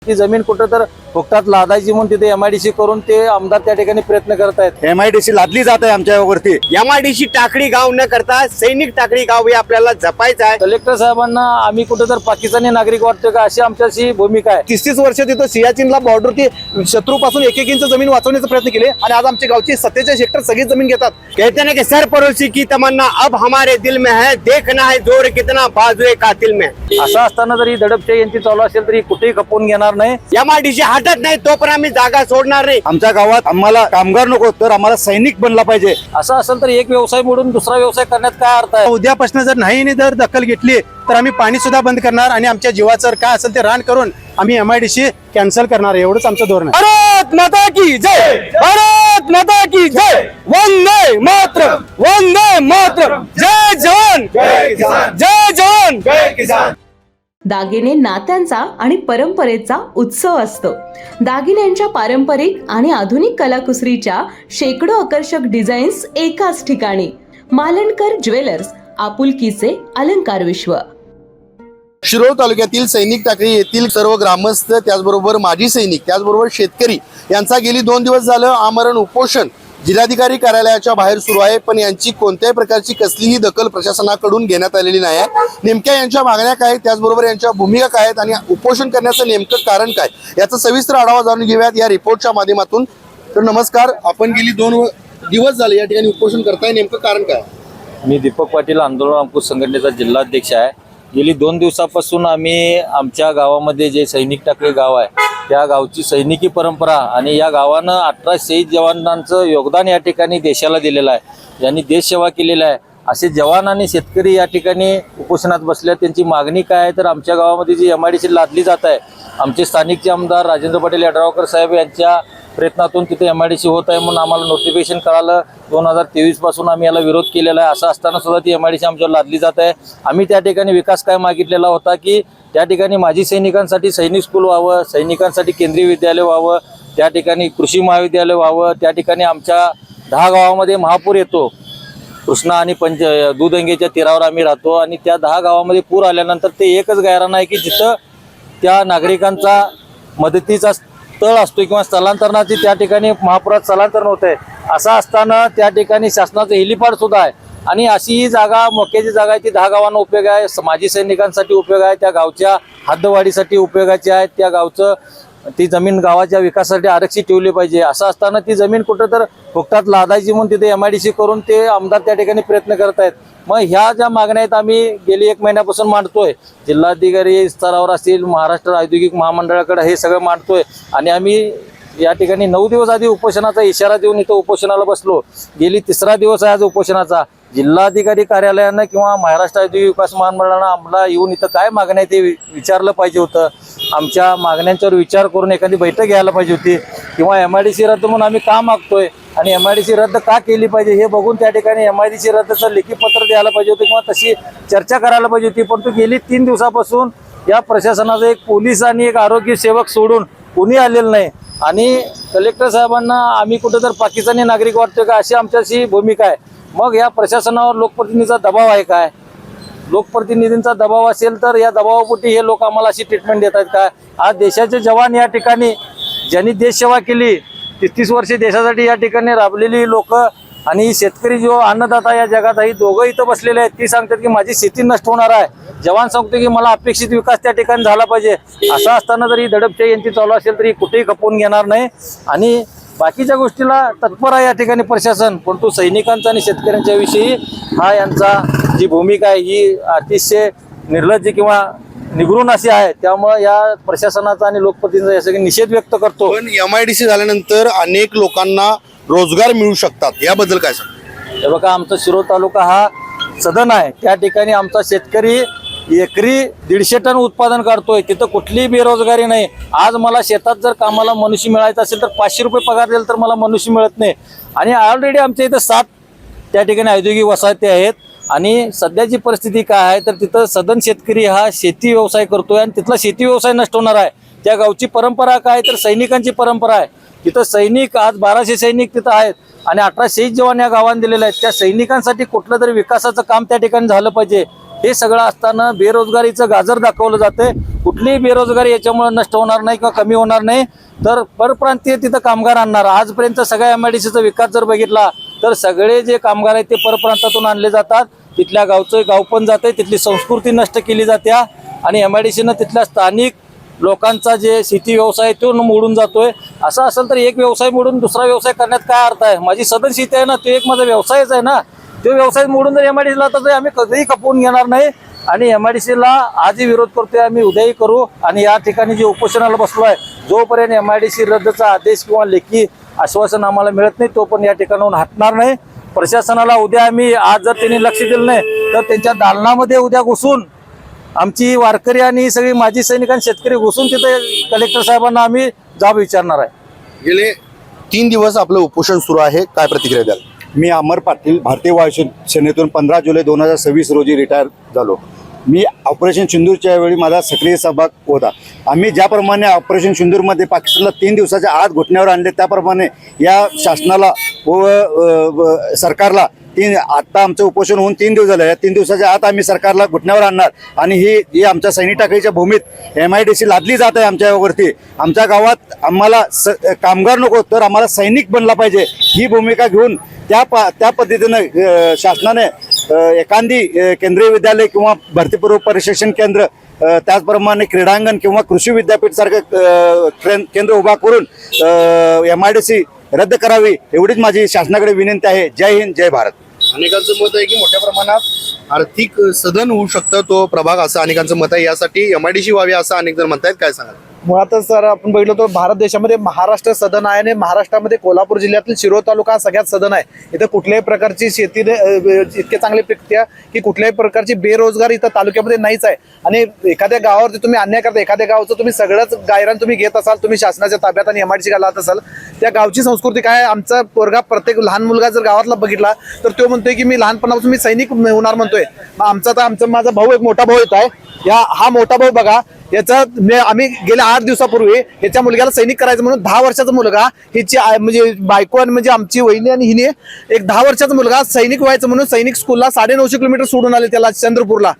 ती जमीन कुठं तर फुकटात लादायची म्हणून तिथे MIDC करून ते आमदार त्या ठिकाणी प्रयत्न करत आहेत। MIDC लादली जात आहे आमच्यावरती। MIDC टाकळी गाव न करता सैनिक टाकळी गाव हे आपल्याला जपायचं आहे। कलेक्टर साहेबांना आम्ही कुठं तर पाकिस्तानी नागरिक वाटतो का, अशी आमच्याशी भूमिका आहे। 30 वर्ष तिथं सियाचीनला बॉर्डरवरती शत्रूपासून एक इंच जमीन वाचवण्याचा प्रयत्न केले आणि आज आमच्या गावची 47 हेक्टर सगळी जमीन घेतात। कहते ना कि सरपरोशी की तमन्ना अब हमारे दिल में है, देखना है जोर कितना बाजुए कातिल में। असं असताना जरी दडपशाही यांची चालू असेल तरी कुठेही खपवून घेणार नाही। MIDC हटत नाही तोपर्यंत आम्ही जागा सोडणार नाही। आमच्या गावात आम्हाला कामगार नको तर आम्हाला सैनिक बनला पाहिजे। असं असेल तर एक व्यवसाय मोडून दुसरा व्यवसाय करण्यात काय अर्थ आहे? उद्यापासून जर नाही जर दखल घेतली तर आम्ही पाणी सुद्धा बंद करणार आणि आमच्या जीवाचं काय असेल ते रान करून आम्ही MIDC कॅन्सल करणार, एवढंच आमचं धोरण आहे। भारत माता की जय, भारत माता की जय, वंदे मातरम, वंदे मातरम, जय जवान, जय किसान, जय जवान, जय किसान। दागिने नात्यांचा आणि परंपरेचा उत्सव असतो। दागिन्यांच्या पारंपरिक आणि आधुनिक कलाकुसरीच्या शेकडो आकर्षक डिझाईन्स एकाच ठिकाणी। मालणकर ज्वेलर्स, आपुलकीचे अलंकार विश्व। शिरोळ तालुक्यातील सैनिक टाकळी येथील सर्व ग्रामस्थ, त्याचबरोबर माजी सैनिक, त्याचबरोबर शेतकरी यांचा गेली 2 दिवस झालं आमरण उपोषण जिल्हाधिकारी कार्यालयाच्या बाहेर सुरू आहे। पण यांची कोणत्याही प्रकारची कसलीही दखल प्रशासनाकडून घेण्यात आलेली नाही आहे। नेमक्या यांच्या मागण्या काय, त्याचबरोबर यांच्या भूमिका काय आहेत आणि उपोषण करण्याचं नेमकं कारण काय, याचा सविस्तर आढावा जाणून घेऊयात या रिपोर्टच्या माध्यमातून। तर नमस्कार, आपण गेली 2 दिवस झाले या ठिकाणी उपोषण करताय, नेमकं कारण काय? मी दीपक पाटील, आंदोलन अंकुश संघटनेचा जिल्हाध्यक्ष आहे। गेली 2 दिवसापासून आम्ही आमच्या गावामध्ये जे सैनिक टाकळी गाव आहे त्या गावची सैनिकी परंपरा आणि या गावानं 18 शहीद जवानांचं योगदान या ठिकाणी देशाला दिलेलं आहे। यांनी देश सेवा केलेला आहे असे जवान आणि शेतकरी या ठिकाणी उपोषणात बसले। त्यांची मागणी काय आहे तर आमच्या गावामध्ये जी MIDC लादली जात आहे, आमचे स्थानिकचे आमदार राजेंद्र पाटील यड्रावकर साहेब यांच्या प्रयत्नातून तिथे MIDC होत आहे म्हणून आम्हाला नोटिफिकेशन कळालं। 2023 पासून आम्ही याला विरोध केलेला आहे। असं असताना सुद्धा ती MIDC आमच्यावर लादली जात आहे। आम्ही त्या ठिकाणी विकास काय मागितलेला होता की त्या ठिकाणी माजी सैनिकांसाठी सैनिक स्कूल व्हावं, सैनिकांसाठी केंद्रीय विद्यालय व्हावं, त्या ठिकाणी कृषी महाविद्यालय व्हावं, त्या ठिकाणी आमच्या 10 गावामध्ये महापूर येतो। कृष्णा आणि दुधगंगेच्या तीरावर आम्ही राहतो आणि त्या 10 गावामध्ये पूर आल्यानंतर ते एकच गायरान आहे की जिथं त्या नागरिकांचा मदतीचा तळ असतो किंवा स्थलांतरणाची त्या ठिकाणी महापुरात स्थलांतरण होत आहे। असं असताना त्या ठिकाणी शासनाचं हेलिपॅड सुद्धा आहे आणि अशी ही जागा मोक्याची जागा आहे ती 10 गावांना उपयोग आहे, माजी सैनिकांसाठी उपयोग आहे, त्या गावच्या हद्दवाढीसाठी उपयोगाची आहे, त्या गावचं ती जमीन गावाच्या विकासासाठी आरक्षित ठेवली पाहिजे। असं असताना ती जमीन कुठं तर फुकटात लादायची म्हणून तिथे MIDC करून ते आमदार त्या ठिकाणी प्रयत्न करत आहेत। मग ह्या ज्या मागण्या आहेत आम्ही गेली 1 महिन्यापासून मांडतोय, जिल्हाधिकारी स्तरावर असतील, महाराष्ट्र औद्योगिक महामंडळाकडे हे सगळं मांडतोय आणि आम्ही या ठिकाणी 9 दिवस आधी उपोषणाचा इशारा देऊन इथं उपोषणाला बसलो। गेली 3रा दिवस आहे आज उपोषणाचा। जिल्हाधिकारी कार्यालयानं किंवा महाराष्ट्र औद्योगिक विकास महामंडळानं आम्हाला येऊन इथं काय मागण्या ते विचारलं पाहिजे होतं। आमच्या मागण्यांच्यावर विचार करून एखादी बैठक घ्यायला पाहिजे होती किंवा MIDC रद्द म्हणून आम्ही का मागतोय आणि MIDC रद्द का केली पाहिजे हे बघून त्या ठिकाणी MIDC रद्दचं लेखी पत्र द्यायला पाहिजे होतं किंवा तशी चर्चा करायला पाहिजे होती। परंतु गेली 3 दिवसापासून या प्रशासनाचं एक पोलीस आणि एक आरोग्य सेवक सोडून कोणी आलेलं नाही आणि कलेक्टर साहेबांना आम्ही कुठं तर पाकिस्तानी नागरिक वाटतो का, अशी आमच्याशी भूमिका आहे। मग या प्रशासनावर लोकप्रतिनिधीचा दबाव आहे काय? लोकप्रतिनिधींचा दबाव असेल तर या दबावापोटी हे लोक आम्हाला अशी ट्रीटमेंट देत आहेत काय? आज देशाचे जवान या ठिकाणी ज्यांनी देश सेवा केली, 30 वर्षे देशासाठी या ठिकाणी राबलेली लोक आणि शेतकरी जो अन्नदाता या जगात आहे, दोघं इथं बसलेले आहेत। ती सांगतात की माझी शेती नष्ट होणार आहे, जवान सांगतो की मला अपेक्षित विकास त्या ठिकाणी झाला पाहिजे। असं असताना जरी दडपशाही यांची चालू असेल तरी कुठेही खपवून घेणार नाही आणि बाकीच्या गोष्टीला तत्पर आहे या ठिकाणी प्रशासन। परंतु सैनिकांचा आणि शेतकऱ्यांच्या विषयी हा यांचा जी भूमिका आहे ही अतिशय निर्लज्ज किंवा निगरून अशी आहे। त्यामुळे या प्रशासनाचा आणि लोकप्रतिनिधींचा यासाठी निषेध व्यक्त करतो। पण MIDC झाल्यानंतर अनेक लोकांना रोजगार मिळू शकतात, याबद्दल काय सांगा? हे बघा, आमचा शिरोळ तालुका हा सदन आहे, त्या ठिकाणी आमचा शेतकरी एकरी 150 टन उत्पादन काढतोय, तिथं कुठलीही बेरोजगारी नाही। आज मला शेतात जर कामाला मनुष्य मिळायचं असेल तर 500 रुपये पगार दिला तर मला मनुष्य मिळत नाही आणि ऑलरेडी आमच्या इथं 7 त्या ठिकाणी औद्योगिक वसाहती आहेत आणि सध्याची परिस्थिती काय आहे तर तिथं सदन शेतकरी हा शेती व्यवसाय करतोय आणि तिथला शेती व्यवसाय नष्ट होणार आहे। त्या गावची परंपरा काय तर सैनिकांची परंपरा आहे। तिथं सैनिक आज 1200 सैनिक तिथं आहेत आणि 18 शहीद जवान या गावांना दिलेले आहेत। त्या सैनिकांसाठी कुठलं तरी विकासाचं काम त्या ठिकाणी झालं पाहिजे। हे सगळं असताना बेरोजगारीचं गाजर दाखवलं जाते. कुठलीही बेरोजगारी याच्यामुळे नष्ट होणार नाही किंवा कमी होणार नाही. तर परप्रांतीय तिथं कामगार आणणार. आजपर्यंत सगळ्या MIDCचा विकास जर बघितला तर सगळे जे कामगार आहेत ते परप्रांतातून आणले जातात. तिथल्या गावचं गाव पण जाते, तिथली संस्कृती नष्ट केली जाते आणि MIDCनं तिथल्या स्थानिक लोकांचा जे शेती व्यवसाय तो मोडून जातोय. असं असेल तर एक व्यवसाय मोडून दुसरा व्यवसाय करण्यात काय अर्थ आहे? माझी सदन शेती आहे ना, तो एक माझा व्यवसायच आहे ना. तो व्यवसाय मोडून जर MIDCला तर आम्ही कधीही खपवून घेणार नाही आणि MIDCला आजही विरोध करतोय, आम्ही उद्याही करू. आणि या ठिकाणी जे उपोषणाला बसलो आहे, जोपर्यंत MIDC रद्दचा आदेश किंवा लेखी आश्वासन आम्हाला मिळत नाही तोपर्यंत या ठिकाणाहून हटणार नाही. प्रशासनाला उद्या आम्ही, आज जर त्यांनी लक्ष दिलं नाही तर त्यांच्या दालनामध्ये उद्या घुसून आमची वारकरी आणि सगळी माजी सैनिक आणि शेतकरी घुसून तिथे कलेक्टर साहेबांना आम्ही जाब विचारणार आहे. गेले 3 दिवस आपलं उपोषण सुरू आहे, काय प्रतिक्रिया द्याल? मी अमर पाटील, भारतीय वायू सेनेतून 15 जुलै 2026 रोजी रिटायर झालो. मी ऑपरेशन सिंदूरच्या वेळी माझा सक्रिय सहभाग होता. आम्ही ज्याप्रमाणे ऑपरेशन सिंदूरमध्ये पाकिस्तानला 3 दिवसाच्या आत घुटण्यावर आणले, त्याप्रमाणे या शासनाला व सरकारला आता आमचं उपोषण होऊन 3 दिवस झाले. या 3 दिवसाच्या आत आम्ही सरकारला घुटण्यावर आणणार आणि ही आमच्या सैनिक टाकळीच्या भूमीत MIDC लादली जात आहे आमच्यावरती. आमच्या गावात आम्हाला कामगार नको तर आम्हाला सैनिक बनला पाहिजे ही भूमिका घेऊन त्या पद्धतीनं शासनाने एखादी केंद्रीय विद्यालय किंवा भरतीपूर्व प्रशिक्षण केंद्र, त्याचप्रमाणे क्रीडांगण किंवा कृषी विद्यापीठ सारखं केंद्र उभा करून MIDC रद्द करावी एवढीच माझी शासनाकडे विनंती आहे. जय हिंद, जय भारत. अनेकांचं मत आहे की मोठ्या प्रमाणात आर्थिक सदन होऊ शकतं तो प्रभाग, असं अनेकांचं मत आहे. यासाठी MIDC व्हावी असं अनेक जण म्हणतायत, काय सांगाल? मुळातच सर आपण बघितलं तर भारत देशामध्ये महाराष्ट्र सदन आहे आणि महाराष्ट्रामध्ये कोल्हापूर जिल्ह्यातील शिरोळ तालुका हा सगळ्यात सदन आहे. इथं कुठल्याही प्रकारची शेती इतके चांगले पिकत्या की कुठल्याही प्रकारची बेरोजगार इथं तालुक्यामध्ये नाहीच आहे. आणि एखाद्या गावावरती तुम्ही अन्याय करता, एखाद्या गावचं तुम्ही सगळंच गायरान तुम्ही घेत असाल, तुम्ही शासनाच्या ताब्यात आणि MIDC लावत असाल, त्या गावची संस्कृती काय? आमचा पोरगा, प्रत्येक लहान मुलगा जर गावातला बघितला तर तो म्हणतोय की मी लहानपणापासून मी सैनिक होणार म्हणतोय. माझा भाऊ, एक मोठा भाऊ येत आहे. हा मोठा भाऊ बघा, याचा आम्ही गेल्या 8 दिवसापूर्वी याच्या मुलग्याला सैनिक करायचं म्हणून 10 वर्षाचा मुलगा, हिची म्हणजे बायको आणि म्हणजे आमची वहिनी आणि हिने एक 10 वर्षाचा मुलगा सैनिक व्हायचं म्हणून सैनिक स्कूलला 950 किलोमीटर सोडून आले त्याला चंद्रपूरला.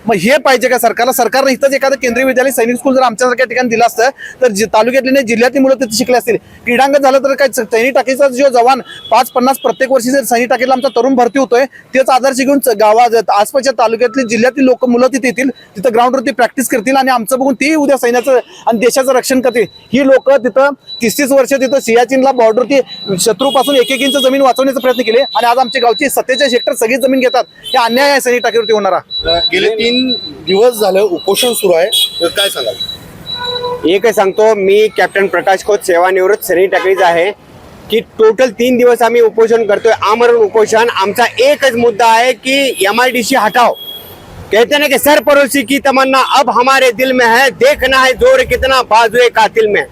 मग हे पाहिजे का सरकारला? सरकारने इथंच एखादं केंद्रीय विद्यालय सैनिक स्कूल जर आमच्यासारख्या ठिकाणी दिलं असतं तर तालुक्यातली नाही जिल्ह्यातली मुलं तिथे शिकले असतील. क्रीडांगण झालं तर काय सैनिक टाकीचा जो जवान 5-50 प्रत्येक वर्षी जर सैनिक टाकीला आमचा तरुण भरती होतोय, तेच आदर्श घेऊन गावात आसपासच्या तालुक्यातली जिल्ह्यातील मुलं तिथे येतील, तिथं ग्राउंडवरती प्रॅक्टिस करतील आणि आमचं बघून ते उद्या सैन्याचं आणि देशाचं रक्षण करतील. ही लोक तिथं 30-30 वर्ष तिथं सियाचीनला बॉर्डरवरती शत्रूपासून 1-1 इंच जमीन वाचवण्याचा प्रयत्न केले आणि आज आमच्या गावची 47 हेक्टर सगळी जमीन घेतात. हे अन्याय आहे सैनिक टाकीवरती होणारा. गेले 3 दिवस झालं उपोषण सुरू आहे, तर काय सांगाल? एकच सांगतो, मी कॅप्टन प्रकाश खोत, सेवानिवृत्त सैनिक टाकळीचा आहे की टोटल 3 दिवस आम्ही उपोषण करतोय, आमरण उपोषण. आमचा एकच मुद्दा आहे की MIDC हटाओ. कहते ना कि सर पड़ोसी की तमन्ना अब हमारे दिल में है, देखना है जोर कितना बाजुए कातिल में.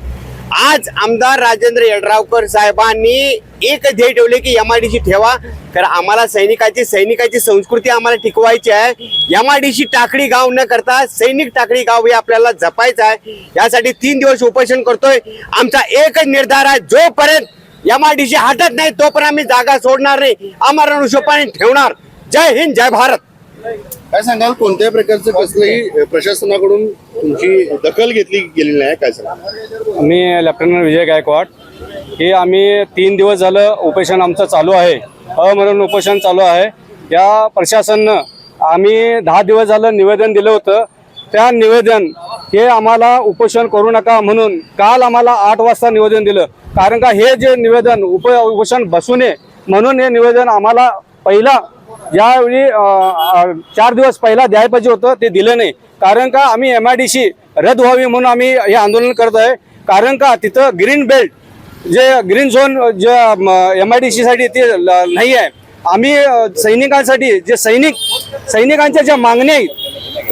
आज आमदार राजेंद्र यड्रावकर साहेबांनी एक ध्येय ठेवले की MIDC ठेवा, कारण आम्हाला सैनिकाची संस्कृती आम्हाला टिकवायची आहे. MIDC टाकळी गाव न करता सैनिक टाकळी गाव हे आपल्याला जपायचं आहे. यासाठी 3 दिवस उपोषण करतोय. आमचा एकच निर्धार आहे, जोपर्यंत MIDC हटत नाही तोपर्यंत आम्ही जागा सोडणार नाही, आमरण उपोषण ठेवणार. जय हिंद, जय भारत. काय सांगाल? कोणत्याही प्रकारचं कसलंही प्रशासनाकडून तुमची दखल घेतली गेलेली नाही, काय सांगाल? मी लेफ्टनंट विजय गायकवाड. हे आम्ही 3 दिवस झालं उपोषण आमचं चालू आहे, अमरण उपोषण चालू आहे. या प्रशासनानं आम्ही 10 दिवस झालं निवेदन दिलं होतं. त्या निवेदन हे आम्हाला उपोषण करू नका म्हणून काल आम्हाला 8 वाजता निवेदन दिलं. कारण का हे जे निवेदन उपोषण बसू नये म्हणून हे निवेदन आम्हाला पहिला ज्यावेळी 4 दिवस पहिला द्यायला पाहिजे होतं ते दिलं नाही. कारण का आम्ही MIDC रद्द व्हावी म्हणून आम्ही हे आंदोलन करत आहे. कारण का तिथं ग्रीन बेल्ट जे ग्रीन झोन जे MIDC साठी ते नाही आहे. आम्ही सैनिकांसाठी जे सैनिकांच्या ज्या मागण्या आहेत,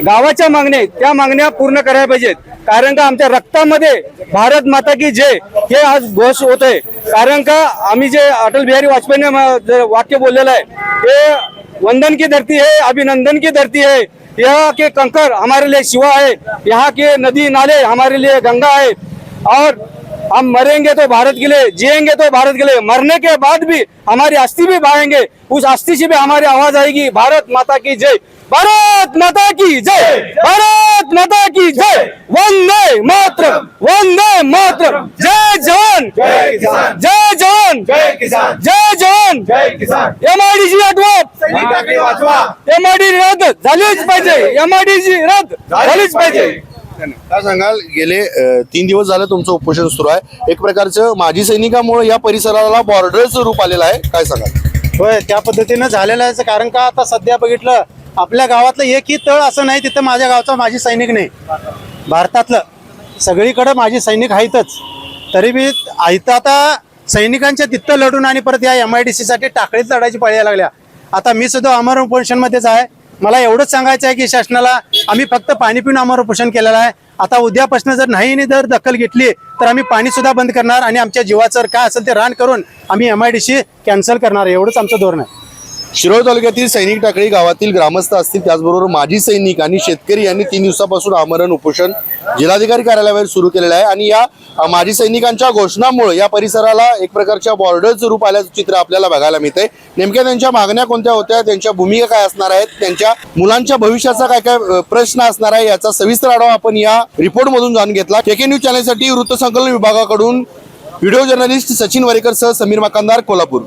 गावाच्या मागण्या आहेत, त्या मागण्या पूर्ण करायला पाहिजेत. कारण का आमच्या रक्तामध्ये भारत माता की जय हे आज घोष होत आहे. कारण का आम्ही जे अटल बिहारी वाजपेयीने वाक्य बोललेलं आहे, ते वंदन की धरती है, अभिनंदन की धरती है, यहाँ के कंकर हमारे लिए शिवा है, यहाँ के नदी नाले हमारे लिए गंगा है, और हम मरेंगे तो भारत के लिए, जिएंगे तो भारत के लिए, मरने के बाद भी हमारी अस्थि भी बहाएंगे, उस अस्थि से भी हमारी आवाज आएगी, भारत माता की जय, भारत माता की जय, भारत माता की जय, वंदे मातरम, वंदे मातरम, जय जवान, जय किसान, जय जवान, जय किसान, जय जवान, जय किसान. MIDC हटवा, MIDC रद्द झालीच पाहिजे, MIDC रद्द झालीच पाहिजे. काय सांगाल, गेले 3 दिवस झालं तुमचं उपोषण सुरू आहे. एक प्रकारचं माजी सैनिकामुळे या परिसराला बॉर्डरचं रूप आलेलं आहे, काय सांगाल? होय, त्या पद्धतीनं झालेलं आहे. कारण का आता सध्या बघितलं आपल्या गावातलं एकही तळ असं नाही तिथं माझ्या गावचा माजी सैनिक नाही. भारतातलं सगळीकडे माजी सैनिक आहेतच. तरी बी इथं आता सैनिकांच्या तिथं लढून आणि परत या MIDC साठी टाकळीत लढायची पाळी यायला लागल्या. आता मी सुद्धा अमर उपोषणमध्येच आहे. मला एवढंच सांगायचं आहे की शासनाला आम्ही फक्त पाणी पिऊन अमर उपोषण केलेलं आहे. आता उद्यापासून जर नाही जर दखल घेतली तर आम्ही पाणी सुद्धा बंद करणार आणि आमच्या जीवाचं काय असेल ते रान करून आम्ही MIDC कॅन्सल करणार. एवढंच आमचं धोरण आहे. शिरोळ तालुक्यातील सैनिक टाकळी गावातील ग्रामस्थ असतील, त्याचबरोबर माजी सैनिक आणि शेतकरी यांनी 3 दिवसापासून आमरण उपोषण जिल्हाधिकारी कार्यालयावर सुरू केलेलं आहे. आणि या माजी सैनिकांच्या घोषणामुळे या परिसराला एक प्रकारच्या बॉर्डरचं रूप आल्याचं चित्र आपल्याला बघायला मिळतंय. नेमक्या त्यांच्या मागण्या कोणत्या होत्या, त्यांच्या भूमिका काय असणार आहेत, त्यांच्या मुलांच्या भविष्याचा काय काय प्रश्न असणार आहे, याचा सविस्तर आढावा आपण या रिपोर्ट मधून जाणून घेतला. KK न्यूज चॅनलसाठी वृत्तसंकलन विभागाकडून व्हिडिओ जर्नलिस्ट सचिन वरेकर सह समीर मकानदार, कोल्हापूर.